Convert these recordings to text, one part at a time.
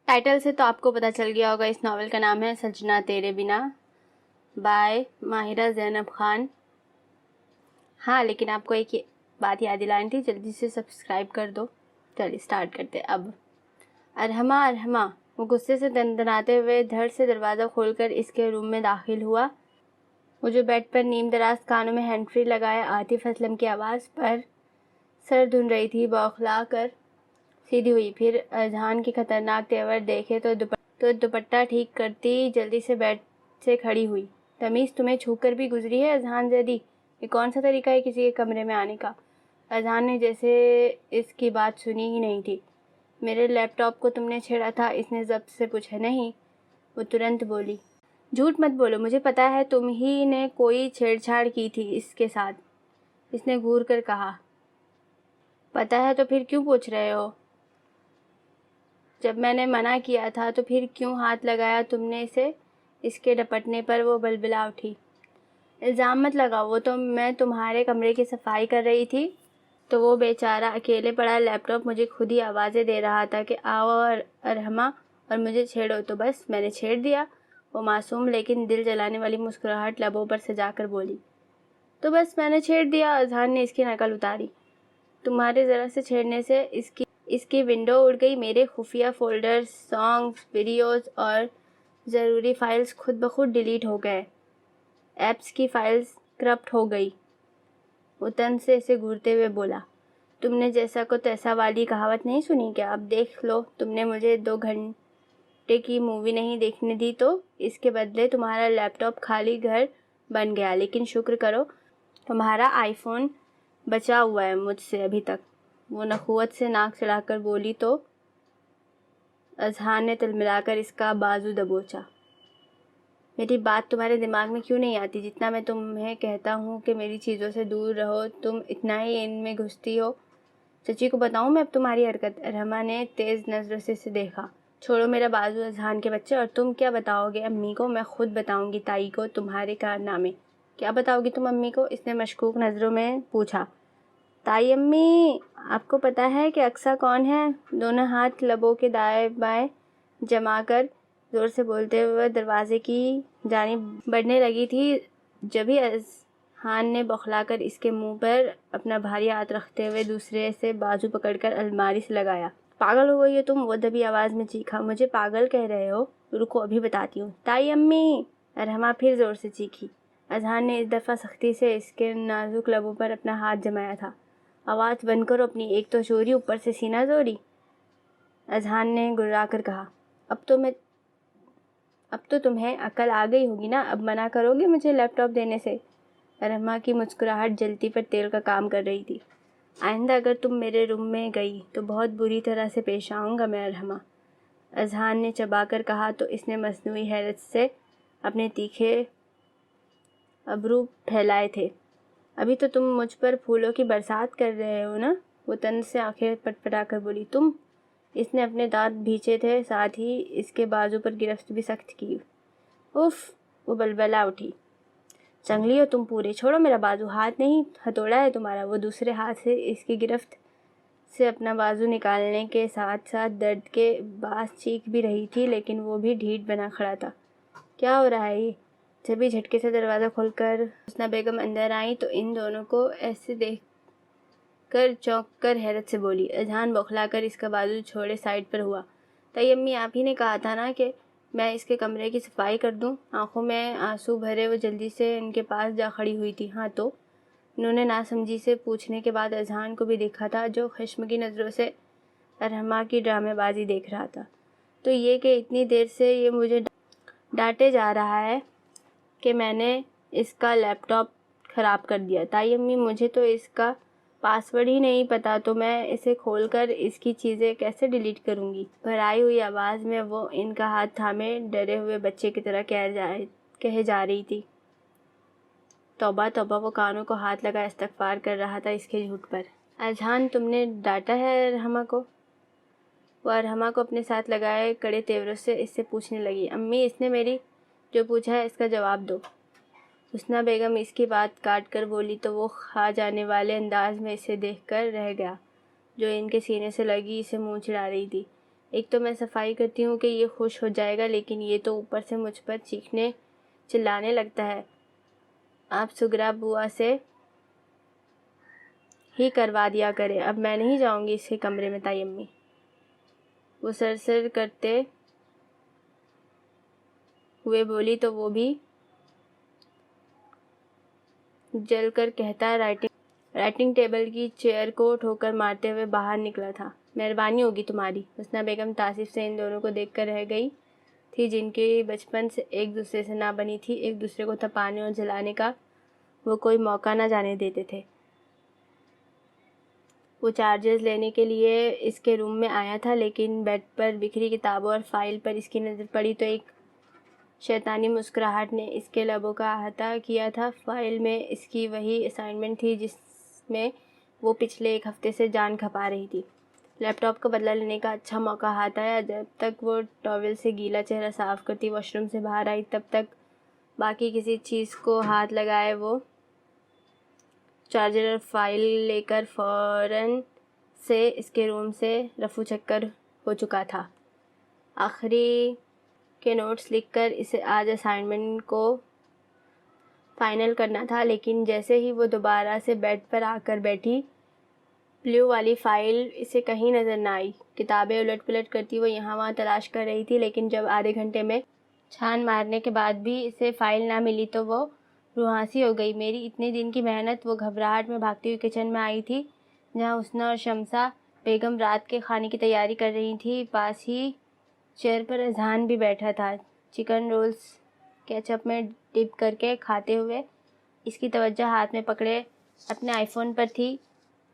Title سے تو آپ کو پتہ چل گیا ہوگا، اس ناول کا نام ہے سجنا تیرے بنا بائے ماہرہ زینب خان۔ ہاں لیکن آپ کو ایک بات یاد دلانی تھی، جلدی سے سبسکرائب کر دو۔ چلیے سٹارٹ کرتے اب۔ ارحمہ وہ غصے سے دندناتے ہوئے دھڑ سے دروازہ کھول کر اس کے روم میں داخل ہوا۔ وہ جو بیڈ پر نیم دراز کانوں میں ہینڈ فری لگائے عاطف اسلم کی آواز پر سر دھن رہی تھی، بوکھلا کر سیدھی ہوئی، پھر اذہان کے خطرناک تیور دیکھے تو دوپٹہ ٹھیک کرتی جلدی سے بیڈ سے کھڑی ہوئی۔ تمیز تمہیں چھو کر بھی گزری ہے اذہان زیدی، یہ کون سا طریقہ ہے کسی کے کمرے میں آنے کا؟ اذہان نے جیسے اس کی بات سنی ہی نہیں تھی۔ میرے لیپ ٹاپ کو تم نے چھیڑا تھا؟ اس نے ضبط سے پوچھا۔ نہیں، وہ ترنت بولی۔ جھوٹ مت بولو، مجھے پتا ہے تم ہی نے کوئی چھیڑ چھاڑ کی تھی اس کے ساتھ، اس نے گھور کر کہا۔ پتا ہے تو پھر کیوں پوچھ رہے ہو؟ جب میں نے منع کیا تھا تو پھر کیوں ہاتھ لگایا تم نے اسے؟ اس کے ڈپٹنے پر وہ بلبلا اٹھی۔ الزام مت لگاؤ، وہ تو میں تمہارے کمرے کی صفائی کر رہی تھی تو وہ بیچارہ اکیلے پڑا لیپ ٹاپ مجھے خود ہی آوازیں دے رہا تھا کہ آؤ ارحمہ اور مجھے چھیڑو، تو بس میں نے چھیڑ دیا۔ وہ معصوم لیکن دل جلانے والی مسکراہٹ لبوں پر سجا کر بولی۔ تو بس میں نے چھیڑ دیا، اذہان نے اس کی نقل اتاری۔ تمہارے ذرا سے چھیڑنے سے اس کی ونڈو اڑ گئی، میرے خفیہ فولڈرز، سانگز، ویڈیوز اور ضروری فائلز خود بخود ڈیلیٹ ہو گئے، ایپس کی فائلز کرپٹ ہو گئی۔ وہ تن سے اسے گھورتے ہوئے بولا۔ تم نے جیسا کو تیسا والی کہاوت نہیں سنی کیا؟ اب دیکھ لو، تم نے مجھے 2 گھنٹے کی مووی نہیں دیکھنے دی تو اس کے بدلے تمہارا لیپ ٹاپ خالی گھر بن گیا، لیکن شکر کرو تمہارا آئی فون بچا ہوا ہے مجھ سے ابھی تک۔ وہ نخوت سے ناک چڑھا کر بولی تو اذہان نے تلملا کر اس کا بازو دبوچا۔ میری بات تمہارے دماغ میں کیوں نہیں آتی؟ جتنا میں تمہیں کہتا ہوں کہ میری چیزوں سے دور رہو، تم اتنا ہی ان میں گھستی ہو۔ چچی کو بتاؤں میں اب تمہاری حرکت؟ ارحمہ نے تیز نظروں سے اسے دیکھا۔ چھوڑو میرا بازو اذہان کے بچے، اور تم کیا بتاؤ گے امی کو؟ میں خود بتاؤں گی تائی کو تمہارے کارنامے۔ کیا بتاؤ گی تم امی کو؟ اس نے مشکوک نظروں میں پوچھا۔ تائی امی، آپ کو پتا ہے کہ اقصیٰ کون ہے؟ دونوں ہاتھ لبوں کے دائیں بائیں جما کر زور سے بولتے ہوئے دروازے کی جانب بڑھنے لگی تھی، جبھی اذہان نے بوکھلا کر اس کے منہ پر اپنا بھاری ہاتھ رکھتے ہوئے دوسرے سے بازو پکڑ کر الماری سے لگایا۔ پاگل ہو گئی ہو تم؟ وہ دبی آواز میں چیخا۔ مجھے پاگل کہہ رہے ہو؟ رکو ابھی بتاتی ہوں۔ تائی امی! ارحمہ پھر زور سے چیخی۔ اذہان نے اس دفعہ سختی سے اس کے نازک لبوں پر اپنا ہاتھ جمایا تھا۔ آواز بند کرو اپنی، ایک تو چوری اوپر سے سینہ زوری، اذہان نے گررا کر کہا۔ اب تو تمہیں عقل آ گئی ہوگی نا، اب منع کرو گے مجھے لیپ ٹاپ دینے سے؟ ارحمہ کی مسکراہٹ جلتی پر تیل کا کام کر رہی تھی۔ آئندہ اگر تم میرے روم میں گئی تو بہت بری طرح سے پیش آؤں گا میں ارحمہ، اذہان نے چبا کر کہا تو اس نے مصنوعی حیرت سے اپنے تیکھے ابرو پھیلائے تھے۔ ابھی تو تم مجھ پر پھولوں کی برسات کر رہے ہو نا؟ وہ تن سے آنکھیں پٹپٹا کر بولی۔ تم؟ اس نے اپنے دانت بھینچے تھے، ساتھ ہی اس کے بازو پر گرفت بھی سخت کی۔ اف! وہ بلبلا اٹھی۔ چنگلی ہو تم پورے، چھوڑو میرا بازو، ہاتھ نہیں ہتھوڑا ہے تمہارا۔ وہ دوسرے ہاتھ سے اس کی گرفت سے اپنا بازو نکالنے کے ساتھ ساتھ درد کے باعث چیخ بھی رہی تھی، لیکن وہ بھی ڈھیٹ بنا کھڑا تھا۔ کیا ہو رہا ہے یہ؟ جبھی جھٹکے سے دروازہ کھول کر حسنہ بیگم اندر آئیں تو ان دونوں کو ایسے دیکھ کر چونک کر حیرت سے بولی۔ اذہان بوکھلا کر اس کا بازو چھوڑے سائڈ پر ہوا۔ تائی امی، آپ ہی نے کہا تھا نا کہ میں اس کے کمرے کی صفائی کر دوں؟ آنکھوں میں آنسو بھرے وہ جلدی سے ان کے پاس جا کھڑی ہوئی تھی۔ ہاں تو؟ انہوں نے ناسمجھی سے پوچھنے کے بعد اذہان کو بھی دیکھا تھا، جو خشم کی نظروں سے ارحمہ کی ڈرامے بازی دیکھ رہا تھا۔ تو یہ کہ اتنی دیر سے یہ مجھے ڈانٹے جا رہا ہے کہ میں نے اس کا لیپ ٹاپ خراب کر دیا۔ تائی امی، مجھے تو اس کا پاس ورڈ ہی نہیں پتا، تو میں اسے کھول کر اس کی چیزیں کیسے ڈیلیٹ کروں گی؟ بھرائی ہوئی آواز میں وہ ان کا ہاتھ تھامے ڈرے ہوئے بچے کی طرح کہے جا رہی تھی۔ توبہ توبہ! وہ کانوں کو ہاتھ لگائے استغفار کر رہا تھا اس کے جھوٹ پر۔ اذہان، تم نے ڈانٹا ہے ارحمہ کو؟ وہ ارحمہ کو اپنے ساتھ لگائے کڑے تیوروں سے اس سے پوچھنے لگی۔ امی، اس نے میری جو پوچھا ہے اس کا جواب دو۔ حسنہ بیگم اس کی بات کاٹ کر بولی تو وہ کھا جانے والے انداز میں اسے دیکھ کر رہ گیا، جو ان کے سینے سے لگی اسے منہ چڑھا رہی تھی۔ ایک تو میں صفائی کرتی ہوں کہ یہ خوش ہو جائے گا، لیکن یہ تو اوپر سے مجھ پر چیخنے چلانے لگتا ہے۔ آپ سگرا بوا سے ہی کروا دیا کرے، اب میں نہیں جاؤں گی اس کے کمرے میں تائی امی۔ وہ سر کرتے ہوئے بولی تو وہ بھی جل کر کہتا رائٹنگ ٹیبل کی چیئر کو ٹھوکر مارتے ہوئے باہر نکلا تھا۔ مہربانی ہوگی تمہاری۔ حسنہ بیگم تاصف سے ان دونوں کو دیکھ کر رہ گئی تھی، جن کی بچپن سے ایک دوسرے سے نہ بنی تھی۔ ایک دوسرے کو تپانے اور جلانے کا وہ کوئی موقع نہ جانے دیتے تھے۔ وہ چارجرز لینے کے لیے اس کے روم میں آیا تھا، لیکن بیڈ پر بکھری کتابوں اور فائل پر اس کی نظر پڑی تو ایک شیطانی مسکراہٹ نے اس کے لبوں کا احاطہ کیا تھا۔ فائل میں اس کی وہی اسائنمنٹ تھی جس میں وہ پچھلے ایک ہفتے سے جان کھپا رہی تھی۔ لیپ ٹاپ کا بدلہ لینے کا اچھا موقع ہاتھ آیا۔ جب تک وہ ٹاول سے گیلا چہرہ صاف کرتی واش روم سے باہر آئی، تب تک باقی کسی چیز کو ہاتھ لگائے وہ چارجر اور فائل لے کر فوراً سے اس کے روم سے رفو چکر ہو چکا تھا۔ آخری کے نوٹس لکھ کر اسے آج اسائنمنٹ کو فائنل کرنا تھا، لیکن جیسے ہی وہ دوبارہ سے بیڈ پر آ کر بیٹھی، بلیو والی فائل اسے کہیں نظر نہ آئی۔ کتابیں الٹ پلٹ کرتی وہ یہاں وہاں تلاش کر رہی تھی، لیکن جب آدھے گھنٹے میں چھان مارنے کے بعد بھی اسے فائل نہ ملی تو وہ روحانسی ہو گئی۔ میری اتنے دن کی محنت! وہ گھبراہٹ میں بھاگتی ہوئی کچن میں آئی تھی، جہاں حسنہ اور شمسہ بیگم رات کے کھانے کی تیاری کر رہی تھیں۔ پاس ہی چیئر پر اذہان بھی بیٹھا تھا، چکن رولز کیچپ میں ڈپ کر کے کھاتے ہوئے۔ اس کی توجہ ہاتھ میں پکڑے اپنے آئی فون پر تھی،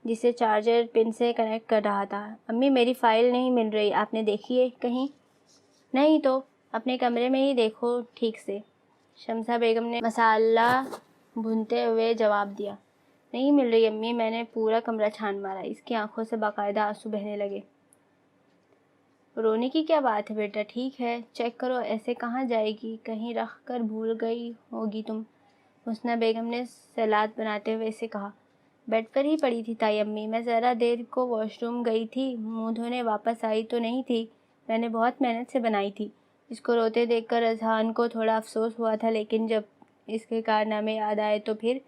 جسے چارجر پن سے کنیکٹ کر رہا تھا۔ امی، میری فائل نہیں مل رہی، آپ نے دیکھی ہے کہیں؟ نہیں تو اپنے کمرے میں ہی دیکھو ٹھیک سے، شمسہ بیگم نے مسالہ بھونتے ہوئے جواب دیا۔ نہیں مل رہی امی، میں نے پورا کمرہ چھان مارا۔ اس کی آنکھوں سے باقاعدہ آنسو بہنے لگے۔ رونے کی کیا بات ہے بیٹا، ٹھیک ہے، چیک کرو، ایسے کہاں جائے گی، کہیں رکھ کر بھول گئی ہوگی تم، حسنہ بیگم نے سلاد بناتے ہوئے اسے کہا۔ بیڈ پر ہی پڑی تھی تائی امی، میں ذرا دیر کو واش روم گئی تھی، منہ دھونے واپس آئی تو نہیں تھی، میں نے بہت محنت سے بنائی تھی۔ اس کو روتے دیکھ کر اذہان کو تھوڑا افسوس ہوا تھا، لیکن جب اس کے کارنامے یاد آئے تو پھر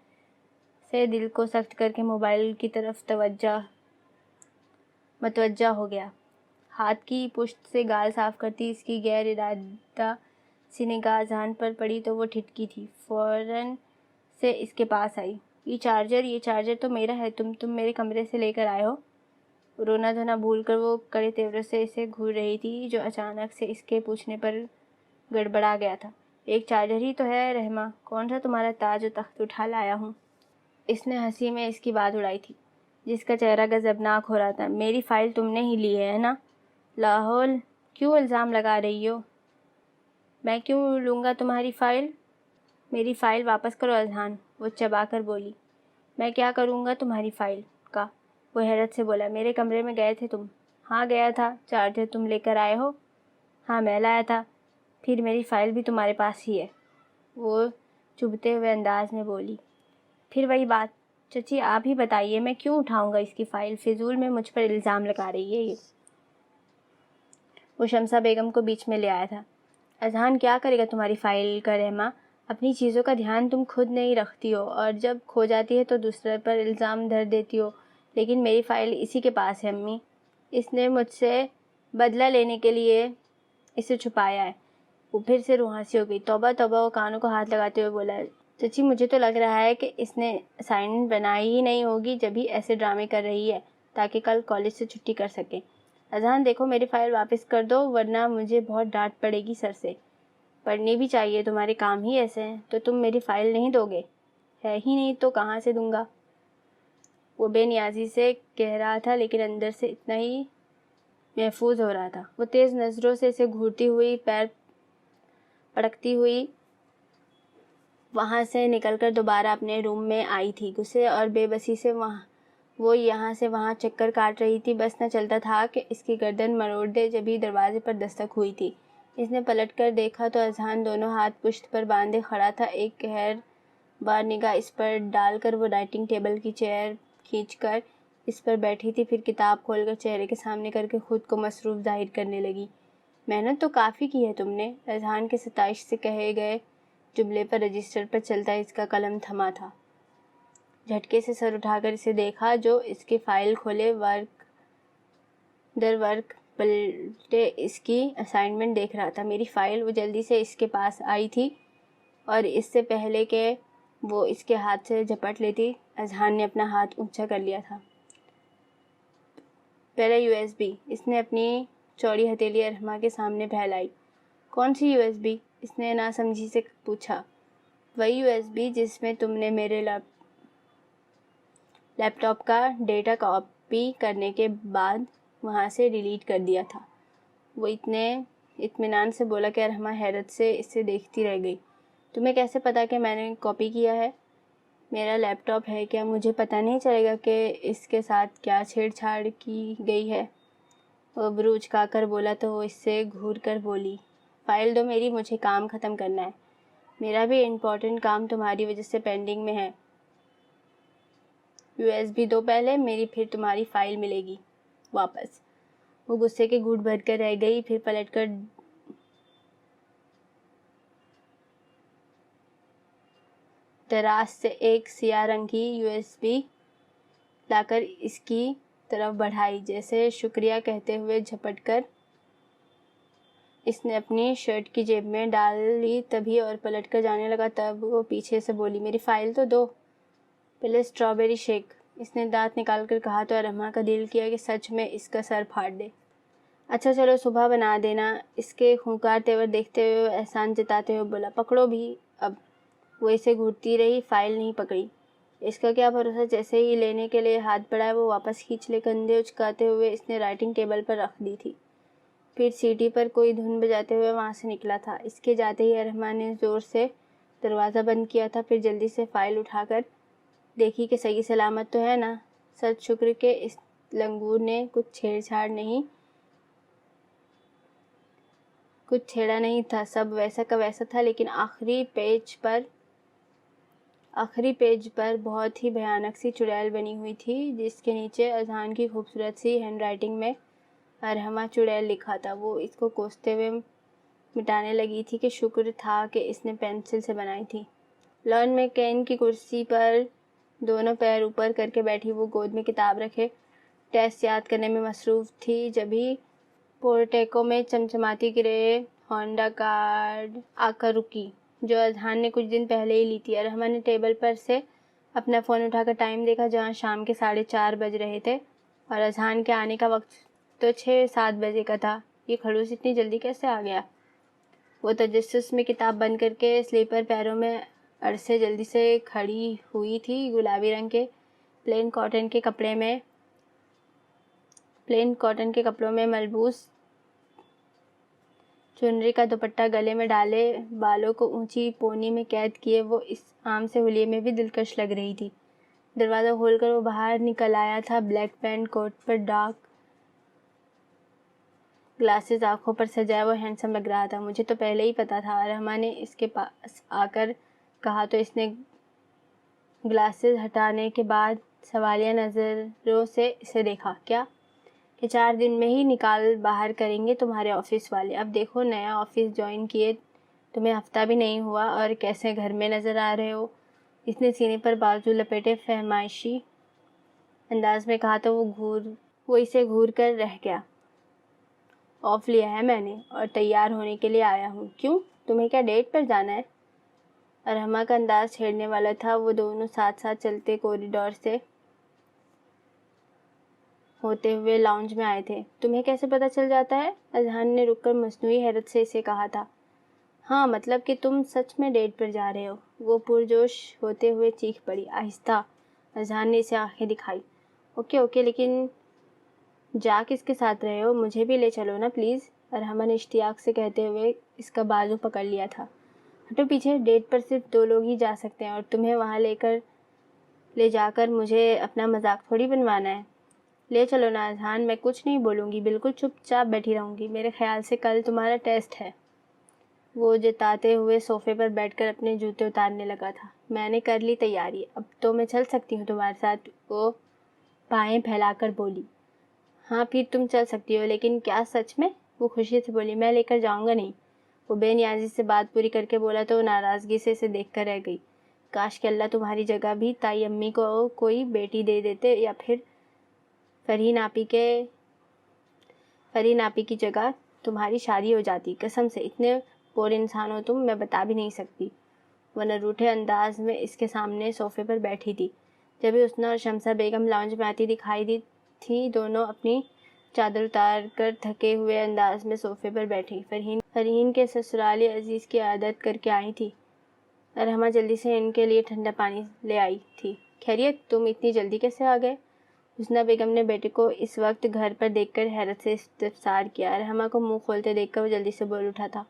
سے دل کو سخت کر کے موبائل کی طرف متوجہ ہو گیا۔ ہاتھ کی پشت سے گال صاف کرتی اس کی غیر ارادہ سی نگاہ اذہان پر پڑی تو وہ ٹھٹکی تھی، فوراً سے اس کے پاس آئی۔ یہ چارجر تو میرا ہے، تم میرے کمرے سے لے کر آئے ہو۔ رونا دھونا بھول کر وہ کڑے تیور سے اسے گھور رہی تھی، جو اچانک سے اس کے پوچھنے پر گڑبڑا گیا تھا۔ ایک چارجر ہی تو ہے رحمہ، کون سا تمہارا تاج و تخت اٹھا لایا ہوں؟ اس نے ہنسی میں اس کی بات اڑائی تھی، جس کا چہرہ غضبناک ہو رہا تھا۔ میری فائل تم نے ہی لی ہے نا؟ لاہور کیوں الزام لگا رہی ہو؟ میں کیوں لوں گا تمہاری فائل؟ میری فائل واپس کرو اذہان، وہ چبا کر بولی۔ میں کیا کروں گا تمہاری فائل کا؟ وہ حیرت سے بولا۔ میرے کمرے میں گئے تھے تم؟ ہاں گیا تھا۔ چارجر تم لے کر آئے ہو؟ ہاں میں لایا تھا۔ پھر میری فائل بھی تمہارے پاس ہی ہے، وہ چبھتے ہوئے انداز میں بولی۔ پھر وہی بات، چچی آپ ہی بتائیے، میں کیوں اٹھاؤں گا اس کی فائل؟ فضول میں مجھ پر الزام لگا رہی ہے یہ۔ وہ شمسہ بیگم کو بیچ میں لے آیا تھا۔ اذہان کیا کرے گا تمہاری فائل کا رحمہ؟ اپنی چیزوں کا دھیان تم خود نہیں رکھتی ہو، اور جب کھو جاتی ہے تو دوسرے پر الزام دھر دیتی ہو۔ لیکن میری فائل اسی کے پاس ہے امی، اس نے مجھ سے بدلہ لینے کے لیے اسے چھپایا ہے۔ وہ پھر سے روحانسی ہو گئی۔ توبہ توبہ، وہ کانوں کو ہاتھ لگاتے ہوئے بولا۔ چچی مجھے تو لگ رہا ہے کہ اس نے اسائنمنٹ بنائی ہی نہیں ہوگی، جبھی ایسے ڈرامے کر رہی ہے تاکہ کل کالج سے چھٹی کر سکے۔ اذہان دیکھو، میری فائل واپس کر دو ورنہ مجھے بہت ڈانٹ پڑے گی سر سے۔ پڑھنی بھی چاہیے، تمہارے کام ہی ایسے ہیں۔ تو تم میری فائل نہیں دو گے؟ ہے ہی نہیں تو کہاں سے دوں گا؟ وہ بے نیازی سے کہہ رہا تھا، لیکن اندر سے اتنا ہی محفوظ ہو رہا تھا۔ وہ تیز نظروں سے اسے گھورتی ہوئی، پیر پڑکتی ہوئی وہاں سے نکل کر دوبارہ اپنے روم میں آئی تھی۔ غصے اور بے بسی سے وہ یہاں سے وہاں چکر کاٹ رہی تھی، بس نہ چلتا تھا کہ اس کی گردن مروڑ دے۔ جبھی دروازے پر دستک ہوئی تھی، اس نے پلٹ کر دیکھا تو اذہان دونوں ہاتھ پشت پر باندھے کھڑا تھا۔ ایک قہر بار نگاہ اس پر ڈال کر وہ رائٹنگ ٹیبل کی چیئر کھینچ کر اس پر بیٹھی تھی، پھر کتاب کھول کر چہرے کے سامنے کر کے خود کو مصروف ظاہر کرنے لگی۔ محنت تو کافی کی ہے تم نے، اذہان کے ستائش سے کہے گئے جملے پر رجسٹر پر چلتا اس کا قلم تھما تھا۔ جھٹکے سے سر اٹھا کر اسے دیکھا، جو اس کی فائل کھولے، ورک در ورک پلٹے اس کی اسائنمنٹ دیکھ رہا تھا۔ میری فائل؟ وہ جلدی سے اس کے پاس آئی تھی اور اس سے پہلے کہ وہ اس کے ہاتھ سے جھپٹ لیتی، اذہان نے اپنا ہاتھ اونچا کر لیا تھا۔ پہلا USB، اس نے اپنی چوڑی ہتھیلی ارحمہ کے سامنے پھیلائی۔ کون سی USB؟ اس نے ناسمجھی سے پوچھا۔ وہی USB جس میں تم نے میرے لیپ ٹاپ کا ڈیٹا کاپی کرنے کے بعد وہاں سے ڈیلیٹ کر دیا تھا۔ وہ اتنے اطمینان سے بولا کہ ارحمہ حیرت سے اسے دیکھتی رہ گئی۔ تمہیں کیسے پتا کہ میں نے کاپی کیا ہے؟ میرا لیپ ٹاپ ہے، کیا مجھے پتہ نہیں چلے گا کہ اس کے ساتھ کیا چھیڑ چھاڑ کی گئی ہے؟ وہ ابرو اچکا کر بولا تو وہ اس سے گھور کر بولی، فائل دو میری، مجھے کام ختم کرنا ہے۔ میرا بھی امپورٹنٹ کام تمہاری وجہ سے پینڈنگ میں ہے۔ USB دو پہلے میری، پھر تمہاری فائل ملے گی واپس۔ وہ غصے کے گھونٹ بھر کر رہ گئی، پھر پلٹ کر دراز سے ایک سیاہ رنگ کی USB لا کر اس کی طرف بڑھائی۔ جیسے شکریہ کہتے ہوئے جھپٹ کر اس نے اپنی شرٹ کی جیب میں ڈالی تبھی اور پلٹ کر جانے لگا تب وہ پیچھے سے بولی، میری فائل تو دو۔ پہلے اسٹرابیری شیک، اس نے دانت نکال کر کہا تو ارحمہ کا دل کیا کہ سچ میں اس کا سر پھاڑ دے۔ اچھا چلو صبح بنا دینا۔ اس کے خونخوار تیور دیکھتے ہوئے احسان جتاتے ہوئے بولا، پکڑو بھی اب۔ وہ اسے گھورتی رہی، فائل نہیں پکڑی۔ اس کا کیا بھروسہ، جیسے ہی لینے کے لیے ہاتھ بڑھایا وہ واپس کھینچ لے۔ کندھے اچکاتے ہوئے اس نے رائٹنگ ٹیبل پر رکھ دی تھی، پھر سیٹی پر کوئی دھن بجاتے ہوئے وہاں سے نکلا تھا۔ اس کے جاتے ہی ارحمہ نے زور سے دروازہ بند کیا تھا، پھر جلدی سے فائل اٹھا کر دیکھی کہ صحیح سلامت تو ہے نا۔ سچ شکر کہ اس لنگور نے کچھ چھیڑا نہیں تھا، سب ویسا کا ویسا تھا، لیکن آخری پیج پر بہت ہی بھیانک سی چڑیل بنی ہوئی تھی، جس کے نیچے اذہان کی خوبصورت سی ہینڈ رائٹنگ میں ارحمہ چڑیل لکھا تھا۔ وہ اس کو کوستے ہوئے مٹانے لگی تھی کہ شکر تھا کہ اس نے پینسل سے بنائی تھی۔ لان میں کین کی کرسی پر دونوں پیر اوپر کر کے بیٹھی، وہ گود میں کتاب رکھے ٹیسٹ یاد کرنے میں مصروف تھی، جبھی پورٹیکو میں چمچماتی گرے ہونڈا کار آ کر رکی، جو اذہان نے کچھ دن پہلے ہی لی تھی۔ ارحمہ نے ٹیبل پر سے اپنا فون اٹھا کر ٹائم دیکھا، جہاں شام کے 4:30 بج رہے تھے اور اذہان کے آنے کا وقت تو 6-7 بجے کا تھا۔ یہ کھڑوس اتنی جلدی کیسے آ گیا؟ وہ تجسس میں کتاب بند کر کے سلیپر پیروں میں عرصے جلدی سے کھڑی ہوئی تھی۔ گلابی رنگ کے پلین کاٹن کے کپڑوں میں ملبوس چنری کا دوپٹہ گلے میں ڈالے، بالوں کو اونچی پونی میں قید کیے وہ اس عام سے حلیے میں بھی دلکش لگ رہی تھی۔ دروازہ کھول کر وہ باہر نکل آیا تھا، بلیک پینٹ کوٹ پر ڈارک گلاسز آنکھوں پر سجائے وہ ہینڈسم لگ رہا تھا۔ مجھے تو پہلے ہی پتا تھا، ارحمہ نے اس کے پاس آ کر کہا تو اس نے گلاسز ہٹانے کے بعد سوالیہ نظروں سے اسے دیکھا۔ کیا؟ کہ 4 دن میں ہی نکال باہر کریں گے تمہارے آفس والے۔ اب دیکھو، نیا آفس جوائن کیے تمہیں ہفتہ بھی نہیں ہوا اور کیسے گھر میں نظر آ رہے ہو۔ اس نے سینے پر بازو لپیٹے فہمائشی انداز میں کہا تو وہ اسے گھور کر رہ گیا۔ آف لیا ہے میں نے اور تیار ہونے کے لیے آیا ہوں۔ کیوں؟ تمہیں کیا ڈیٹ پر جانا ہے؟ ارحمہ کا انداز چھیڑنے والا تھا۔ وہ دونوں ساتھ ساتھ چلتے کوریڈور سے ہوتے ہوئے لاؤنج میں آئے تھے۔ تمہیں کیسے پتہ چل جاتا ہے؟ اذہان نے رک کر مصنوعی حیرت سے اسے کہا تھا۔ ہاں، مطلب کہ تم سچ میں ڈیٹ پر جا رہے ہو، وہ پرجوش ہوتے ہوئے چیخ پڑی۔ آہستہ اذہان نے اسے آنکھیں دکھائی۔ اوکے، لیکن جا کس کے ساتھ رہے ہو؟ مجھے بھی لے چلو نا پلیز، ارحمہ نے اشتیاق سے کہتے ہوئے اس کا بازو پکڑ لیا تھا۔ ہٹو پیچھے، ڈیٹ پر صرف 2 لوگ ہی جا سکتے ہیں اور تمہیں وہاں لے جا کر مجھے اپنا مذاق تھوڑی بنوانا ہے۔ لے چلو نا اذہان، میں کچھ نہیں بولوں گی، بالکل چپ چاپ بیٹھی رہوں گی۔ میرے خیال سے کل تمہارا ٹیسٹ ہے۔ وہ جتاتے ہوئے صوفے پر بیٹھ کر اپنے جوتے اتارنے لگا تھا۔ میں نے کر لی تیاری، اب تو میں چل سکتی ہوں تمہارے ساتھ۔ وہ بائیں پھیلا کر بولی۔ ہاں پھر تم چل سکتی ہو، لیکن کیا سچ میں؟ وہ خوشی سے بولی۔ میں لے کر جاؤں گا نہیں۔ وہ بے نیازی سے بات پوری کر کے بولا تو وہ ناراضگی سے اسے دیکھ کر رہ گئی۔ کاش کہ اللہ تمہاری جگہ بھی تائی امی کو کوئی بیٹی دے دیتے، یا پھر فرحین آپی کی جگہ تمہاری شادی ہو جاتی۔ قسم سے اتنے پور انسان ہو تم، میں بتا بھی نہیں سکتی۔ وہ نروٹھے انداز میں اس کے سامنے صوفے پر بیٹھی تھی۔ جبھی حسنہ اور شمسہ بیگم لاؤنج میں آتی دکھائی دی تھی، دونوں اپنی چادر اتار کر تھکے ہوئے انداز میں صوفے پر بیٹھی۔ فرحین کے سسرالی عزیز کی عادت کر کے آئی تھی۔ ارحمہ جلدی سے ان کے لیے ٹھنڈا پانی لے آئی تھی۔ خیریت، تم اتنی جلدی کیسے آ گئے؟ حسنہ بیگم نے بیٹے کو اس وقت گھر پر دیکھ کر حیرت سے استفسار کیا۔ ارحمہ کو منہ کھولتے دیکھ کر وہ جلدی سے بول اٹھا تھا۔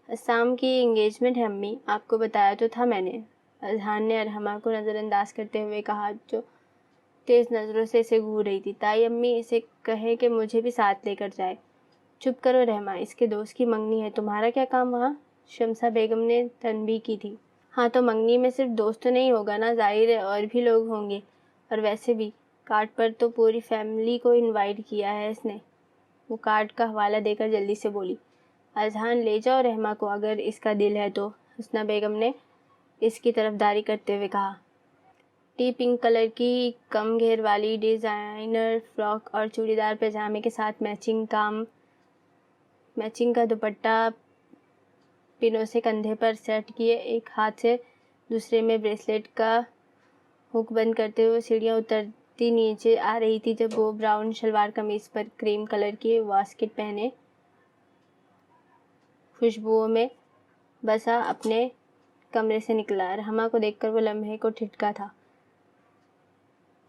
اسام کی انگیجمنٹ ہے امی، آپ کو بتایا تو تھا میں نے۔ اذہان نے ارحمہ کو نظر انداز کرتے ہوئے کہا، جو تیز نظروں سے اسے گھور رہی تھی۔ تائی امی اسے کہے کہ مجھے بھی ساتھ لے کر جائے۔ چپ کرو رحمہ، اس کے دوست کی منگنی ہے، تمہارا کیا کام وہاں؟ شمسہ بیگم نے تنبیہ کی تھی۔ ہاں تو منگنی میں صرف دوست تو نہیں ہوگا نا، ظاہر ہے اور بھی لوگ ہوں گے، اور ویسے بھی کارڈ پر تو پوری فیملی کو انوائٹ کیا ہے اس نے۔ وہ کارڈ کا حوالہ دے کر جلدی سے بولی۔ اذہان، لے جاؤ رحمہ کو اگر اس کا دل ہے تو، حسنہ بیگم نے اس کی طرفداری کرتے ہوئے کہا۔ ٹی پنک کلر کی کم گھیر والی ڈیزائنر فراک اور چوڑی دار پائجامے کے ساتھ میچنگ کا دوپٹہ پنوں سے کندھے پر سیٹ کیے، ایک ہاتھ سے دوسرے میں بریسلیٹ کا ہک بند کرتے ہوئے سیڑھیاں اترتی نیچے آ رہی تھی جب وہ براؤن شلوار قمیض پر کریم کلر کی واسکٹ پہنے خوشبوؤں میں بسا اپنے کمرے سے نکلا۔ رحمہ کو دیکھ کر وہ لمحے کو ٹھٹکا تھا،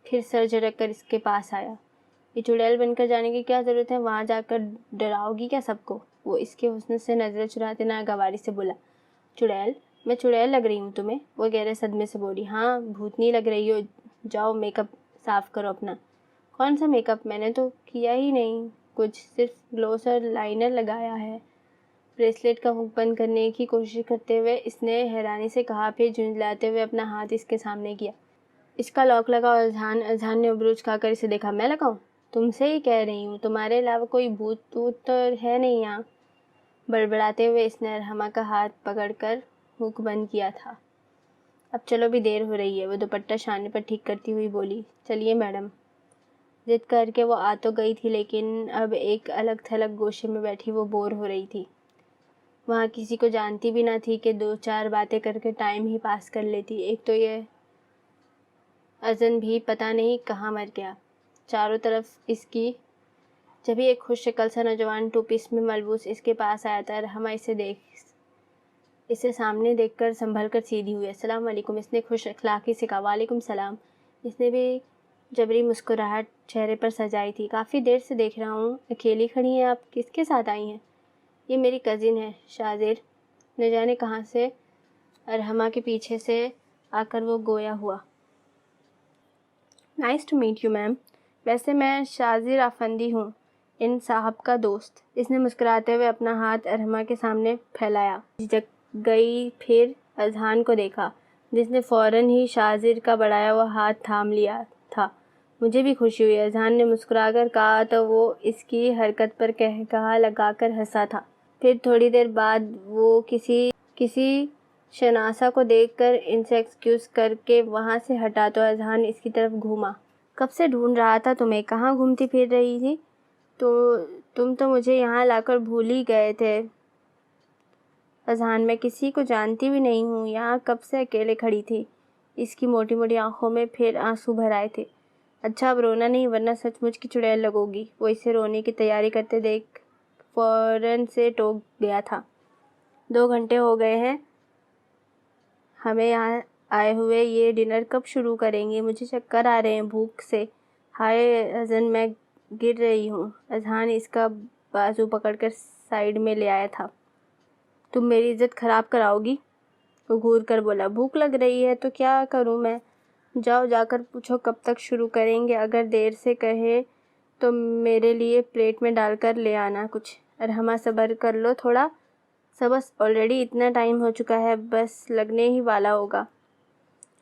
پھر سر جھٹک کر اس کے پاس آیا۔ یہ چڑیل بن کر جانے کی کیا ضرورت ہے؟ وہاں جا کر ڈراؤ گی کیا سب کو؟ وہ اس کے حسن سے نظریں چراتے ناگواری سے بولا۔ چڑیل؟ میں چڑیل لگ رہی ہوں تمہیں؟ وہ گہرے صدمے سے بولی۔ ہاں بھوتنی لگ رہی ہو، جاؤ میک اپ صاف کرو اپنا۔ کون سا میک اپ؟ میں نے تو کیا ہی نہیں کچھ، صرف گلوس اور لائنر لگایا ہے۔ بریسلیٹ کا ہک بند کرنے کی کوشش کرتے ہوئے اس نے حیرانی سے کہا، پھر جھنجھلاتے ہوئے اپنا ہاتھ اس کے سامنے کیا۔ اس کا لاک لگاؤ اذہان نے ابروج کھا کر اسے دیکھا۔ میں لگاؤں؟ تم سے ہی کہہ رہی ہوں، تمہارے علاوہ کوئی بھوت تو ہے نہیں یہاں۔ بڑبڑاتے ہوئے اس نے ارحمہ کا ہاتھ پکڑ کر ہک بند کیا تھا۔ اب چلو بھی دیر ہو رہی ہے، وہ دوپٹہ شانے پر ٹھیک کرتی ہوئی بولی۔ چلیے میڈم۔ ضد کر کے وہ آ تو گئی تھی، لیکن اب ایک الگ تھلگ گوشے میں بیٹھی وہ بور ہو رہی تھی۔ وہاں کسی کو جانتی بھی نہ تھی کہ دو چار باتیں کر کے ٹائم ہی پاس کر لیتی۔ ایک تو یہ اذن بھی پتہ نہیں کہاں مر گیا چاروں طرف اس کی۔ جبھی ایک خوش شکل سا نوجوان ٹو پیس میں ملبوس اس کے پاس آیا تھا، رحمہ اسے سامنے دیکھ کر سنبھل کر سیدھی ہوئی۔ السلام علیکم، اس نے خوش اخلاقی سے کہا۔ وعلیکم السلام۔ اس نے بھی جبری مسکراہٹ چہرے پر سجائی تھی۔ کافی دیر سے دیکھ رہا ہوں، اکیلی کھڑی ہیں آپ، کس کے ساتھ آئی ہیں؟ یہ میری کزن ہے شاذر، نہ جانے کہاں سے ارحمہ کے پیچھے سے آ کر وہ گویا ہوا۔ Nice to meet you ma'am, ویسے میں شاذر افندی ہوں، ان صاحب کا دوست۔ اس نے مسکراتے ہوئے اپنا ہاتھ ارحمہ کے سامنے پھیلایا۔ جھک گئی، پھر اذہان کو دیکھا جس نے فوراً ہی شاذر کا بڑھایا ہوا ہاتھ تھام لیا تھا۔ مجھے بھی خوشی ہوئی، اذہان نے مسکرا کر کہا تو وہ اس کی حرکت پر قہقہا لگا کر ہنسا تھا۔ پھر تھوڑی دیر بعد وہ کسی شناسا کو دیکھ کر ان سے ایکسکیوز کر کے وہاں سے ہٹا تو اذہان اس کی طرف گھوما۔ کب سے ڈھونڈ رہا تھا تمہیں، کہاں گھومتی پھر رہی تھی؟ تم تو مجھے یہاں لا کر بھول ہی گئے تھے اذہان، میں کسی کو جانتی بھی نہیں ہوں، یہاں کب سے اکیلے کھڑی تھی۔ اس کی موٹی موٹی آنکھوں میں پھر آنسو بھر آئے تھے۔ اچھا اب رونا نہیں، ورنہ سچ مچ کی چڑیل لگو گی۔ وہ اسے رونے کی تیاری کرتے دیکھ فوراً سے ٹوک گیا تھا۔ 2 گھنٹے ہو گئے ہیں ہمیں یہاں آئے ہوئے، یہ ڈنر کب شروع کریں گے؟ مجھے چکر آ رہے ہیں بھوک سے۔ ہائے اذن، میں گر رہی ہوں۔ اذہان اس کا بازو پکڑ کر سائیڈ میں لے آیا تھا۔ تم میری عزت خراب کراؤ گی، وہ گھور کر بولا۔ بھوک لگ رہی ہے تو کیا کروں میں؟ جاؤ جا کر پوچھو کب تک شروع کریں گے، اگر دیر سے کہے تو میرے لیے پلیٹ میں ڈال کر لے آنا کچھ۔ ارحمہ صبر کر لو تھوڑا سا، بس آلریڈی اتنا ٹائم ہو چکا ہے، بس لگنے ہی والا ہوگا۔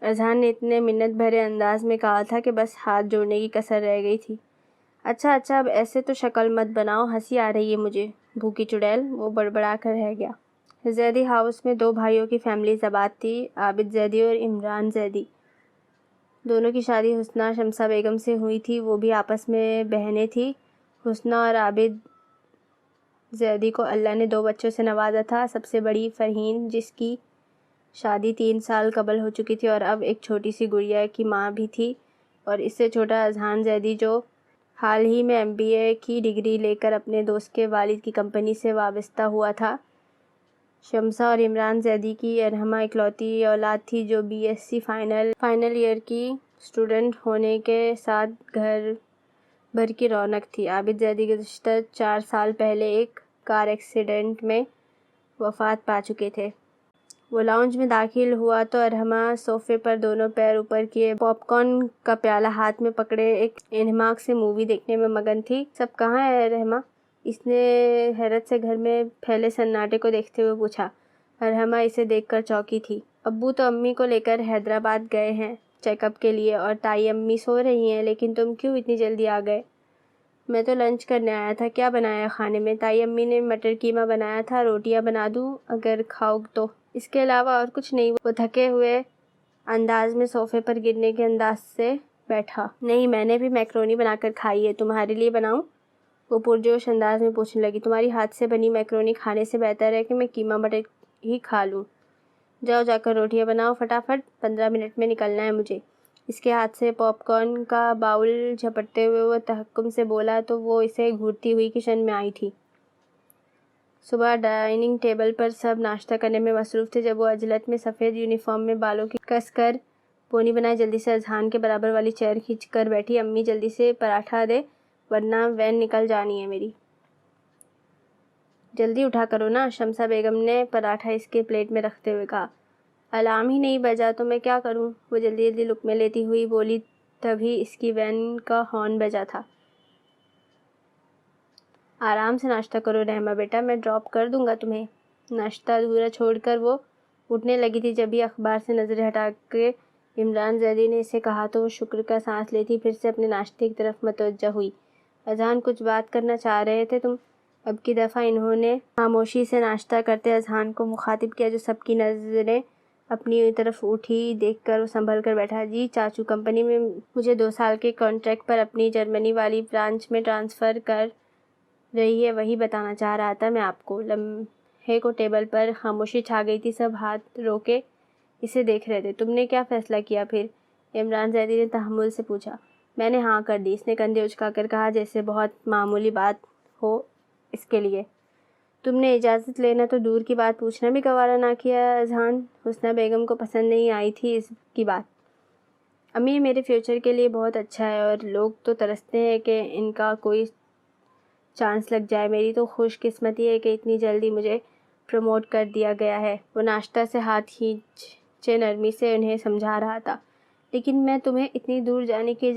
اذہان نے اتنے منت بھرے انداز میں کہا تھا کہ بس ہاتھ جوڑنے کی کسر رہ گئی تھی۔ اچھا اب ایسے تو شکل مت بناؤ، ہنسی آ رہی ہے مجھے، بھوکی چڑیل، وہ بڑبڑا کر رہ گیا۔ زیدی ہاؤس میں 2 بھائیوں کی فیملیز آباد تھی، عابد زیدی اور عمران زیدی۔ دونوں کی شادی حسنہ شمسہ بیگم سے ہوئی تھی، وہ بھی آپس میں بہنیں تھیں۔ حسنہ اور عابد زیدی کو اللہ نے 2 بچوں سے نوازا تھا، سب سے بڑی فرحین جس کی شادی 3 سال قبل ہو چکی تھی اور اب ایک چھوٹی سی گڑیا کی ماں بھی تھی، اور اس سے چھوٹا اذہان زیدی جو حال ہی میں MBA کی ڈگری لے کر اپنے دوست کے والد کی کمپنی سے وابستہ ہوا تھا۔ شمسہ اور عمران زیدی کی ارحمہ اکلوتی اولاد تھی جو BSc فائنل ایئر کی اسٹوڈنٹ ہونے کے ساتھ گھر بھر کی رونق تھی۔ عابد زیدی گزشتہ 4 سال پہلے ایک کار ایکسیڈنٹ میں وفات پا چکے تھے۔ وہ لاؤنج میں داخل ہوا تو ارحمہ صوفے پر دونوں پیر اوپر کیے پاپ کارن کا پیالہ ہاتھ میں پکڑے ایک انہماک سے مووی دیکھنے میں مگن تھی۔ سب کہاں ہے ارحمہ؟ اس نے حیرت سے گھر میں پھیلے سناٹے کو دیکھتے ہوئے پوچھا۔ ارحمہ اسے دیکھ کر چونکی تھی۔ ابو تو امی کو لے کر حیدرآباد گئے ہیں چیک اپ کے لیے، اور تائی امی سو رہی ہیں، لیکن تم کیوں اتنی جلدی آ گئے؟ میں تو لنچ کرنے آیا تھا۔ کیا بنایا کھانے میں؟ تائی امی نے مٹر قیمہ بنایا تھا، روٹیاں بنا دوں اگر کھاؤ تو؟ اس کے علاوہ اور کچھ نہیں۔ وہ تھکے ہوئے انداز میں صوفے پر گرنے کے انداز سے بیٹھا۔ نہیں، میں نے بھی میکرونی بنا کر کھائی ہے، تمہارے لیے بناؤں؟ وہ پرجوش انداز میں پوچھنے لگی۔ تمہاری ہاتھ سے بنی میکرونی کھانے سے بہتر ہے کہ میں قیمہ مٹر ہی کھا لوں۔ جاؤ جا کر روٹیاں بناؤ فٹافٹ، 15 منٹ میں نکلنا ہے مجھے۔ اس کے ہاتھ سے پاپ کارن کا باؤل جھپٹتے ہوئے وہ تحکم سے بولا تو وہ اسے گھورتی ہوئی کچن میں آئی تھی۔ صبح ڈائننگ ٹیبل پر سب ناشتہ کرنے میں مصروف تھے جب وہ عجلت میں سفید یونیفارم میں بالوں کی کس کر پونی بنائے جلدی سے اذہان کے برابر والی چیئر کھینچ کر بیٹھی۔ امی جلدی سے پراٹھا دے ورنہ وین نکل جانی ہے میری۔ جلدی اٹھا کرو نا، شمسہ بیگم نے پراٹھا اس کے پلیٹ میں رکھتے ہوئے کہا۔ الارم ہی نہیں بجا تو میں کیا کروں؟ وہ جلدی لقمے لیتی ہوئی بولی، تبھی اس کی وین کا ہارن بجا تھا۔ آرام سے ناشتہ کرو رحمہ بیٹا، میں ڈراپ کر دوں گا تمہیں۔ ناشتہ ادھورا چھوڑ کر وہ اٹھنے لگی تھی جبھی اخبار سے نظر ہٹا کے عمران زیدی نے اسے کہا تو وہ شکر کا سانس لیتی پھر سے اپنے ناشتے کی طرف متوجہ ہوئی۔ اذہان، کچھ بات کرنا چاہ رہے تھے تم؟ اب کی دفعہ انہوں نے خاموشی سے ناشتہ کرتے اذہان کو مخاطب کیا جو سب کی نظریں اپنی طرف اٹھی دیکھ کر وہ سنبھل کر بیٹھا۔ جی چاچو، کمپنی میں مجھے 2 سال کے کانٹریکٹ پر اپنی جرمنی والی برانچ میں ٹرانسفر کر رہی ہے، وہی بتانا چاہ رہا تھا میں آپ کو۔ لمحے کو ٹیبل پر خاموشی چھا گئی تھی، سب ہاتھ روکے اسے دیکھ رہے تھے۔ تم نے کیا فیصلہ کیا پھر؟ عمران زیدی نے تحمل سے پوچھا۔ میں نے ہاں کر دی، اس نے کندھے اچکا کر کہا جیسے بہت معمولی بات ہو اس کے لیے۔ تم نے اجازت لینا تو دور کی بات پوچھنا بھی گوارا نہ کیا اذہان؟ حسنہ بیگم کو پسند نہیں آئی تھی اس کی بات۔ امی، میرے فیوچر کے لیے بہت اچھا ہے اور لوگ تو ترستے ہیں کہ ان کا کوئی چانس لگ جائے۔ میری تو خوش قسمتی ہے کہ اتنی جلدی مجھے پروموٹ کر دیا گیا ہے۔ وہ ناشتہ سے ہاتھ کھینچے نرمی سے انہیں سمجھا رہا تھا۔ لیکن میں تمہیں اتنی دور جانے کی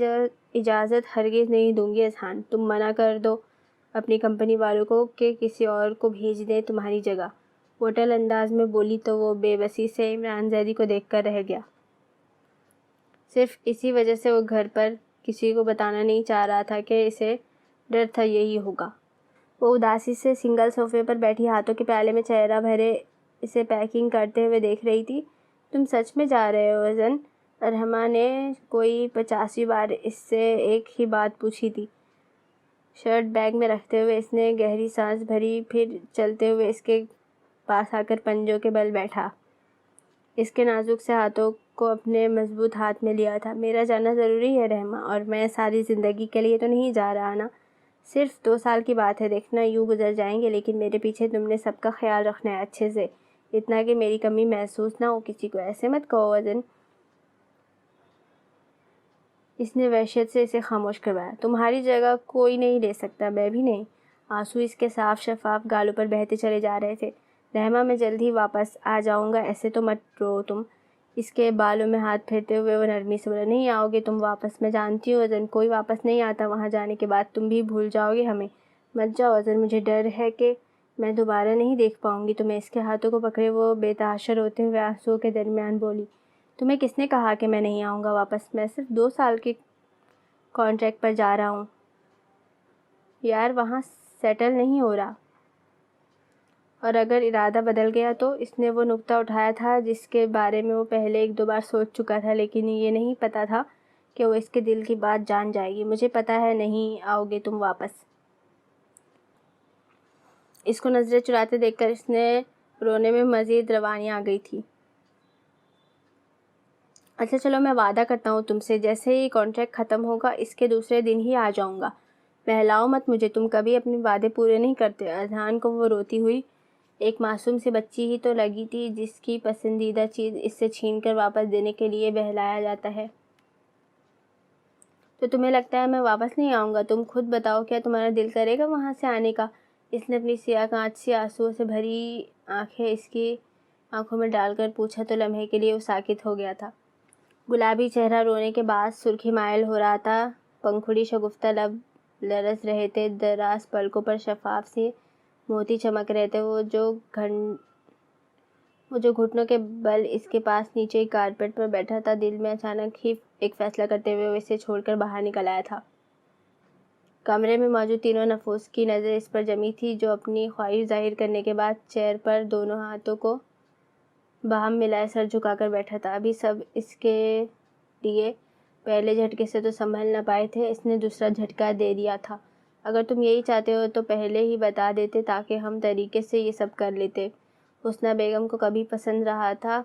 اجازت ہرگز نہیں دوں گی اذہان۔ تم منع کر دو اپنی کمپنی والوں کو کہ کسی اور کو بھیج دیں تمہاری جگہ، وہ اٹل انداز میں بولی تو وہ بے بسی سے عمران زیدی کو دیکھ کر رہ گیا۔ صرف اسی وجہ سے وہ گھر پر کسی کو بتانا نہیں چاہ رہا تھا کہ اسے ڈر تھا یہی ہوگا۔ وہ اداسی سے سنگل صوفے پر بیٹھی ہاتھوں کے پیالے میں چہرہ بھرے اسے پیکنگ کرتے ہوئے دیکھ رہی تھی۔ تم سچ میں جا رہے ہو اذن؟ ارحمہ نے کوئی 85ویں بار اس سے ایک ہی بات پوچھی تھی۔ شرٹ بیگ میں رکھتے ہوئے اس نے گہری سانس بھری، پھر چلتے ہوئے اس کے پاس آ کر پنجوں کے بل بیٹھا۔ اس کے نازک سے ہاتھوں کو اپنے مضبوط ہاتھ میں لیا تھا۔ میرا جانا ضروری ہے رحمہ، اور میں ساری زندگی کے لیے تو نہیں جا رہا نا، صرف 2 سال کی بات ہے، دیکھنا یوں گزر جائیں گے، لیکن میرے پیچھے تم نے سب کا خیال رکھنا ہے اچھے سے، اتنا کہ میری کمی محسوس نہ ہو کسی کو۔ ایسے مت کہو اذن۔ اس نے وحشت سے اسے خاموش کروایا۔ تمہاری جگہ کوئی نہیں لے سکتا، میں بھی نہیں۔ آنسو اس کے صاف شفاف گالوں پر بہتے چلے جا رہے تھے۔ رحمہ، میں جلد ہی واپس آ جاؤں گا، ایسے تو مت رو تم۔ اس کے بالوں میں ہاتھ پھیرتے ہوئے وہ نرمی سے بولا۔ نہیں آؤ گے تم واپس، میں جانتی ہوں اذن، کوئی واپس نہیں آتا، وہاں جانے کے بعد تم بھی بھول جاؤ گے ہمیں۔ مت جاؤ اذن، مجھے ڈر ہے کہ میں دوبارہ نہیں دیکھ پاؤں گی تمہیں۔ اس کے ہاتھوں کو پکڑے وہ بے تحاشر روتے ہوئے آنسوؤں کے درمیان بولی۔ تمہیں کس نے کہا کہ میں نہیں آؤں گا واپس؟ میں صرف 2 سال کے کانٹریکٹ پر جا رہا ہوں یار، وہاں سیٹل نہیں ہو رہا۔ اور اگر ارادہ بدل گیا تو؟ اس نے وہ نکتہ اٹھایا تھا جس کے بارے میں وہ پہلے 1-2 بار سوچ چکا تھا، لیکن یہ نہیں پتا تھا کہ وہ اس کے دل کی بات جان جائے گی۔ مجھے پتا ہے نہیں آؤ گے تم واپس۔ اس کو نظریں چراتے دیکھ کر اس نے رونے میں مزید روانی آ گئی تھی۔ اچھا چلو، میں وعدہ کرتا ہوں تم سے، جیسے ہی کانٹریکٹ ختم ہوگا اس کے دوسرے دن ہی آ جاؤں گا۔ بہلاؤ مت مجھے، تم کبھی اپنے وعدے پورے نہیں کرتے۔ اذہان کو وہ روتی ہوئی ایک معصوم سی بچی ہی تو لگی تھی جس کی پسندیدہ چیز اس سے چھین کر واپس دینے کے لیے بہلایا جاتا ہے۔ تو تمہیں لگتا ہے میں واپس نہیں آؤں گا؟ تم خود بتاؤ، کیا تمہارا دل کرے گا وہاں سے آنے کا؟ اس نے اپنی سیاہ کانچ سی آنسوؤں سے بھری آنکھیں اس کی آنکھوں میں ڈال کر پوچھا تو لمحے کے لیے وہ ساکت ہو گیا تھا۔ گلابی چہرہ رونے کے بعد سرخی مائل ہو رہا تھا، پنکھڑی شگفتہ لب لرز رہے تھے، دراز پلکوں پر شفاف سی موتی چمک رہے تھے۔ وہ جو گھٹنوں کے بل اس کے پاس نیچے ہی کارپیٹ پر بیٹھا تھا، دل میں اچانک ہی ایک فیصلہ کرتے ہوئے وہ اسے چھوڑ کر باہر نکل آیا تھا۔ کمرے میں موجود تینوں نفوس کی نظر اس پر جمی تھی، جو اپنی خواہش ظاہر کرنے کے بعد چیئر پر دونوں ہاتھوں کو باہم ملائے سر جھکا کر بیٹھا تھا۔ ابھی سب اس کے لیے پہلے جھٹکے سے تو سنبھل نہ پائے تھے، اس نے دوسرا جھٹکا دے دیا تھا۔ اگر تم یہی چاہتے ہو تو پہلے ہی بتا دیتے تاکہ ہم طریقے سے یہ سب کر لیتے۔ حسنہ بیگم کو کبھی پسند رہا تھا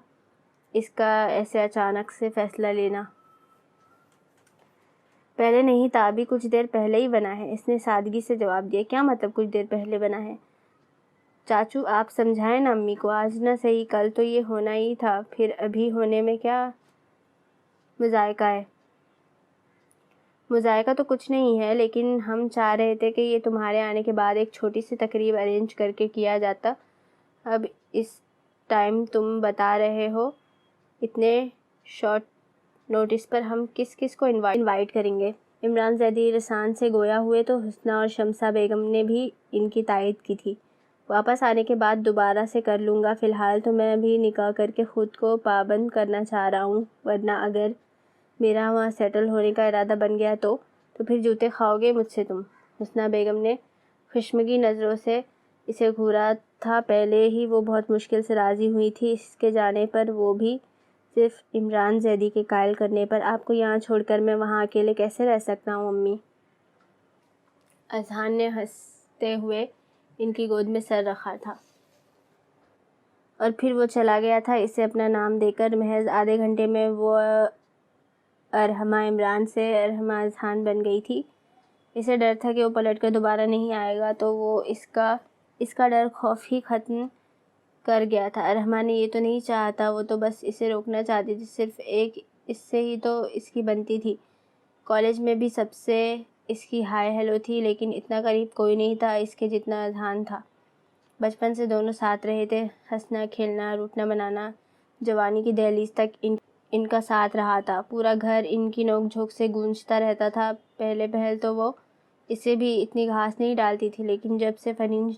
اس کا ایسے اچانک سے فیصلہ لینا؟ پہلے نہیں تھا، ابھی کچھ دیر پہلے ہی بنا ہے، اس نے سادگی سے جواب دیا۔ کیا مطلب کچھ دیر پہلے بنا ہے؟ چاچو آپ سمجھائیں نا امی کو، آج نہ صحیح کل تو یہ ہونا ہی تھا، پھر ابھی ہونے میں کیا مذائقہ ہے؟ مذائقہ تو کچھ نہیں ہے، لیکن ہم چاہ رہے تھے کہ یہ تمہارے آنے کے بعد ایک چھوٹی سی تقریب ارینج کر کے کیا جاتا۔ اب اس ٹائم تم بتا رہے ہو، اتنے شارٹ نوٹس پر ہم کس کس کو انوائٹ کریں گے؟ عمران زیدی رسان سے گویا ہوئے تو حسنہ اور شمسہ بیگم نے بھی ان کی تائید کی تھی۔ واپس آنے کے بعد دوبارہ سے کر لوں گا، فی الحال تو میں بھی نکاح کر کے خود کو پابند کرنا چاہ رہا ہوں، ورنہ اگر میرا وہاں سیٹل ہونے کا ارادہ بن گیا تو پھر جوتے کھاؤ گے مجھ سے تم۔ حسنہ بیگم نے خشمگی نظروں سے اسے گھورا تھا، پہلے ہی وہ بہت مشکل سے راضی ہوئی تھی اس کے جانے پر، وہ بھی صرف عمران زیدی کے قائل کرنے پر۔ آپ کو یہاں چھوڑ کر میں وہاں اکیلے کیسے رہ سکتا ہوں امی؟ اذہان نے ہنستے ہوئے ان کی گود میں سر رکھا تھا اور پھر وہ چلا گیا تھا اسے اپنا نام دے کر۔ محض آدھے گھنٹے میں وہ ارحمہ عمران سے ارحمہ اذہان بن گئی تھی۔ اسے ڈر تھا کہ وہ پلٹ کر دوبارہ نہیں آئے گا، تو وہ اس کا ڈر خوف ہی ختم کر گیا تھا۔ ارحمہ نے یہ تو نہیں چاہا تھا، وہ تو بس اسے روکنا چاہتی تھی، صرف ایک اس سے ہی تو اس کی بنتی تھی۔ کالج میں بھی سب سے اس کی ہائے ہیلو تھی، لیکن اتنا قریب کوئی نہیں تھا اس کے جتنا اذہان تھا۔ بچپن سے دونوں ساتھ رہے تھے، ہنسنا کھیلنا روٹنا بنانا، جوانی کی دہلیز تک ان کا ساتھ رہا تھا۔ پورا گھر ان کی نوک جھونک سے گونجتا رہتا تھا۔ پہل تو وہ اسے بھی اتنی گھاس نہیں ڈالتی تھی، لیکن جب سے فنین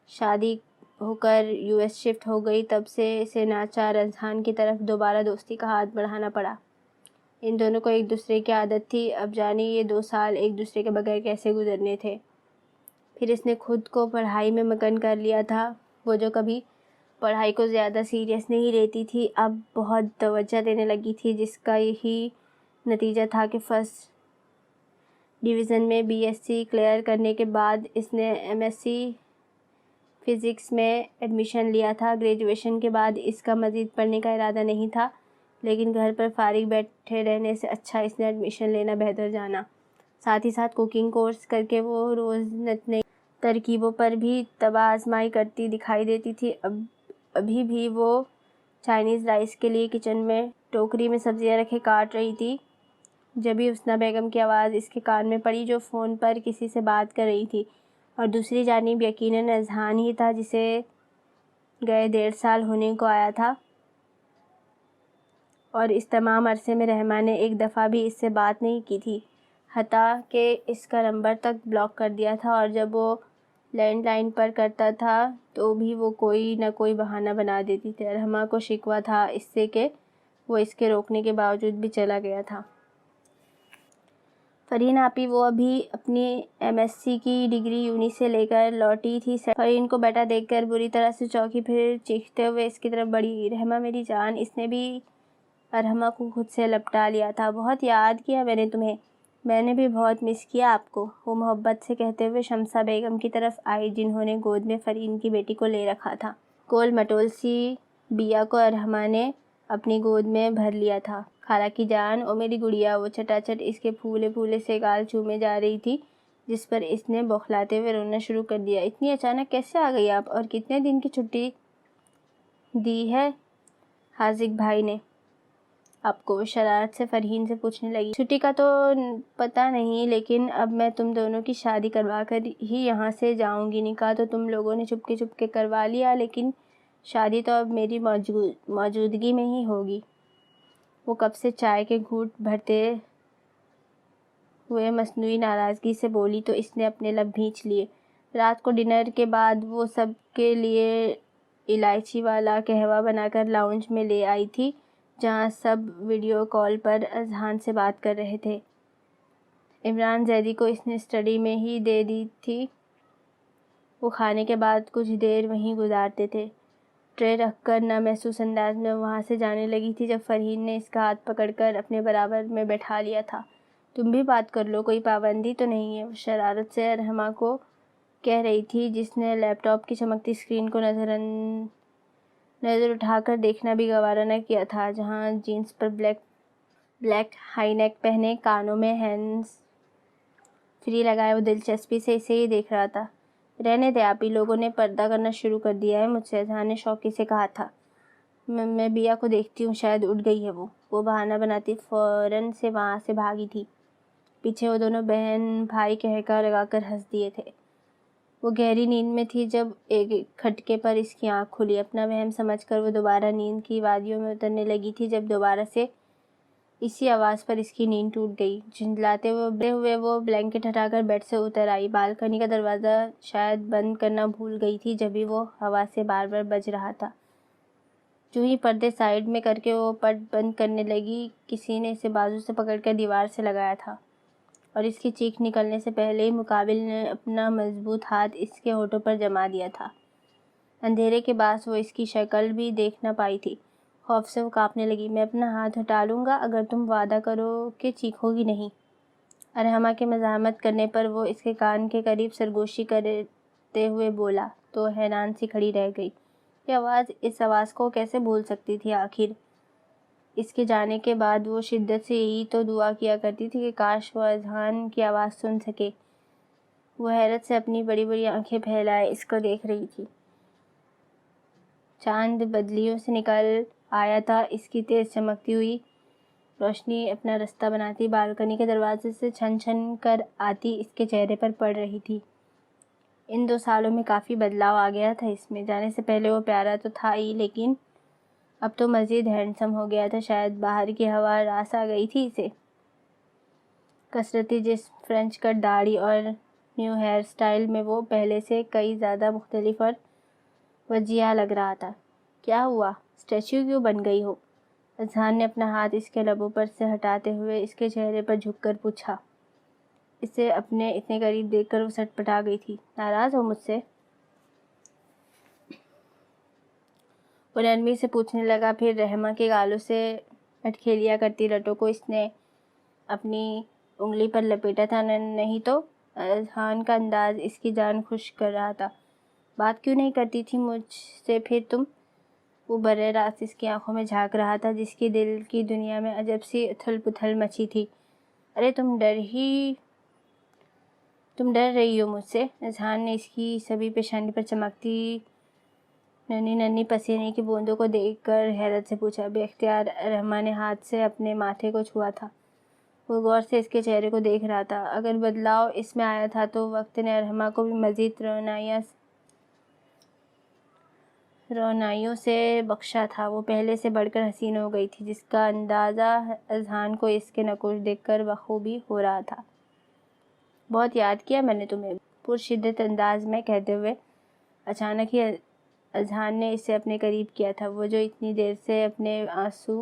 شادی ہو کر US شفٹ ہو گئی، تب سے اسے ناچار اذہان کی طرف دوبارہ دوستی کا ہاتھ بڑھانا پڑا۔ ان دونوں کو ایک دوسرے کی عادت تھی، اب جانے یہ 2 سال ایک دوسرے کے بغیر کیسے گزرنے تھے۔ پھر اس نے خود کو پڑھائی میں مگن کر لیا تھا۔ وہ جو کبھی پڑھائی کو زیادہ سیریس نہیں لیتی تھی، اب بہت توجہ دینے لگی تھی، جس کا یہی نتیجہ تھا کہ فرسٹ ڈویژن میں BSc کلیئر کرنے کے بعد اس نے MSc فزکس میں ایڈمیشن لیا تھا۔ گریجویشن کے بعد اس کا مزید پڑھنے کا ارادہ نہیں تھا، لیکن گھر پر فارغ بیٹھے رہنے سے اچھا اس نے ایڈمیشن لینا بہتر جانا۔ ساتھ ہی ساتھ کوکنگ کورس کر کے وہ روز نئی ترکیبوں پر بھی طبع آزمائی کرتی دکھائی دیتی تھی۔ ابھی بھی وہ چائنیز رائس کے لیے کچن میں ٹوکری میں سبزیاں رکھے کاٹ رہی تھی، جبھی حسنہ بیگم کی آواز اس کے کان میں پڑی، جو فون پر کسی سے بات کر رہی تھی، اور دوسری جانب یقیناً اذہان ہی تھا، جسے گئے 1.5 سال ہونے کو آیا تھا، اور اس تمام عرصے میں رحمہ نے ایک دفعہ بھی اس سے بات نہیں کی تھی، حتیٰ کہ اس کا نمبر تک بلاک کر دیا تھا، اور جب وہ لینڈ لائن پر کرتا تھا تو بھی وہ کوئی نہ کوئی بہانہ بنا دیتی تھی۔ ارحمہ کو شکوہ تھا اس سے کہ وہ اس کے روکنے کے باوجود بھی چلا گیا تھا۔ فرین آپی وہ ابھی اپنی MSc کی ڈگری یونی سے لے کر لوٹی تھی۔ فرین کو بیٹا دیکھ کر بری طرح سے چونکی، پھر چیختے ہوئے اس کی طرف بڑھی۔ رحمہ میری جان، اس نے بھی رحمہ کو خود سے لپٹا لیا تھا۔ بہت یاد کیا میں نے تمہیں، میں نے بھی بہت مس کیا آپ کو، وہ محبت سے کہتے ہوئے شمسہ بیگم کی طرف آئی جنہوں نے گود میں فرین کی بیٹی کو لے رکھا تھا۔ گول مٹول سی بیا کو رحمہ نے اپنی گود میں بھر لیا تھا۔ خالہ کی جان، او میری گڑیا، وہ چٹاچٹ اس کے پھولے پھولے سے گال چومے جا رہی تھی، جس پر اس نے بوکھلاتے ہوئے رونا شروع کر دیا۔ اتنی اچانک کیسے آ گئی آپ، اور کتنے دن کی چھٹی دی ہے حاذق بھائی نے آپ کو؟ وہ شرارت سے فرین سے پوچھنے لگی۔ چھٹی کا تو پتہ نہیں، لیکن اب میں تم دونوں کی شادی کروا کر ہی یہاں سے جاؤں گی۔ نکاح تو تم لوگوں نے چپ کے کروا لیا، لیکن شادی تو اب میری موجودگی میں ہی ہوگی۔ وہ کپ سے چائے کے گھونٹ بھرتے ہوئے مصنوعی ناراضگی سے بولی تو اس نے اپنے لب بھینچ لیے۔ رات کو ڈنر کے بعد وہ سب کے لیے الائچی والا قہوہ بنا کر لاؤنج میں لے آئی تھی، جہاں سب ویڈیو کال پر اذہان سے بات کر رہے تھے۔ عمران زیدی کو اس نے اسٹڈی میں ہی دے دی تھی۔ وہ کھانے کے بعد کچھ دیر وہیں گزارتے تھے۔ ٹرے رکھ کر نامحسوس انداز میں وہاں سے جانے لگی تھی جب فرین نے اس کا ہاتھ پکڑ کر اپنے برابر میں بیٹھا لیا تھا۔ تم بھی بات کر لو، کوئی پابندی تو نہیں ہے، وہ شرارت سے رحمہ کو کہہ رہی تھی، جس نے لیپ ٹاپ کی چمکتی اسکرین کو نظر اٹھا کر دیکھنا بھی گوارا نہ کیا تھا، جہاں جینس پر بلیک ہائی نیک پہنے، کانوں میں ہینڈز فری لگائے وہ دلچسپی سے اسے ہی دیکھ رہا تھا۔ رہنے دے آپی، لوگوں نے پردہ کرنا شروع کر دیا ہے مجھ سے، اذہان نے شوقی سے کہا تھا۔ میں بیا کو دیکھتی ہوں، شاید اٹھ گئی ہے وہ بہانہ بناتی فوراً سے وہاں سے بھاگی تھی۔ پیچھے وہ دونوں بہن بھائی قہقہا لگا کر ہنس دیے تھے۔ وہ گہری نیند میں تھی جب ایک کھٹکے پر اس کی آنکھ کھلی۔ اپنا وہم سمجھ کر وہ دوبارہ نیند کی وادیوں میں اترنے لگی تھی جب دوبارہ سے اسی آواز پر اس کی نیند ٹوٹ گئی۔ جھنجھلاتے ہوئے وہ بلینکٹ ہٹا کر بیڈ سے اتر آئی۔ بالکنی کا دروازہ شاید بند کرنا بھول گئی تھی، جبھی وہ ہوا سے بار بار بج رہا تھا۔ جو ہی پردے سائیڈ میں کر کے وہ پٹ بند کرنے لگی، کسی نے اسے بازو سے پکڑ کر دیوار سے لگایا تھا، اور اس کی چیخ نکلنے سے پہلے ہی مقابل نے اپنا مضبوط ہاتھ اس کے ہونٹوں پر جما دیا تھا۔ اندھیرے کے باعث وہ اس کی شکل بھی دیکھ نہ پائی تھی۔ خوف سے وہ کانپنے لگی۔ میں اپنا ہاتھ ہٹا لوں گا اگر تم وعدہ کرو کہ چیخو گی نہیں۔ رحمہ کے مزاحمت کرنے پر وہ اس کے کان کے قریب سرگوشی کرتے ہوئے بولا تو حیران سی کھڑی رہ گئی۔ اس آواز کو کیسے بھول سکتی تھی آخر؟ اس کے جانے کے بعد وہ شدت سے یہی تو دعا کیا کرتی تھی کہ کاش وہ اذہان کی آواز سن سکے۔ وہ حیرت سے اپنی بڑی بڑی آنکھیں پھیلائے اس کو دیکھ رہی تھی۔ چاند بدلیوں سے نکل آیا تھا، اس کی تیز چمکتی ہوئی روشنی اپنا رستہ بناتی بالکنی کے دروازے سے چھن چھن کر آتی اس کے چہرے پر پڑ رہی تھی۔ ان 2 سالوں میں کافی بدلاؤ آ گیا تھا اس میں۔ جانے سے پہلے وہ پیارا تو تھا ہی، لیکن اب تو مزید ہینڈسم ہو گیا تھا۔ شاید باہر کی ہوا راس آ گئی تھی اسے۔ کثرتی جسم، فرینچ کٹ داڑھی اور نیو ہیئر سٹائل میں وہ پہلے سے کئی زیادہ مختلف اور وجیحہ لگ رہا تھا۔ کیا ہوا، اسٹیچو کیوں بن گئی ہو؟ اذہان نے اپنا ہاتھ اس کے لبوں پر سے ہٹاتے ہوئے اس کے چہرے پر جھک کر پوچھا۔ اسے اپنے اتنے قریب دیکھ کر وہ سٹ پٹا گئی تھی۔ ناراض ہو مجھ سے؟ وہ نرمی سے پوچھنے لگا، پھر رحمہ کے گالوں سے اٹکھیلیا کرتی لٹوں کو اس نے اپنی انگلی پر لپیٹا تھا۔ نہیں تو؟ اذہان کا انداز اس کی جان خوش کر رہا تھا۔ بات کیوں نہیں کرتی تھی مجھ سے پھر تم؟ وہ براہ راست اس کی آنکھوں میں جھانک رہا تھا، جس کی دل کی دنیا میں عجب سی اتھل پتھل مچی تھی۔ ارے تم ڈر رہی ہو مجھ سے؟ اذہان نے اس کی سبھی پیشانی پر چمکتی ننھی ننھی پسینے کی بوندوں کو دیکھ کر حیرت سے پوچھا۔ بے اختیار رحمہ نے ہاتھ سے اپنے ماتھے کو چھوا تھا۔ وہ غور سے اس کے چہرے کو دیکھ رہا تھا۔ اگر بدلاؤ اس میں آیا تھا تو وقت نے رحمہ کو بھی مزید رونائیوں سے بخشا تھا۔ وہ پہلے سے بڑھ کر حسین ہو گئی تھی، جس کا اندازہ اذہان کو اس کے نقوش دیکھ کر بخوبی ہو رہا تھا۔ بہت یاد کیا میں نے تمہیں، پرشدت انداز میں کہتے ہوئے اچانک ہی اذہان نے اسے اپنے قریب کیا تھا۔ وہ جو اتنی دیر سے اپنے آنسو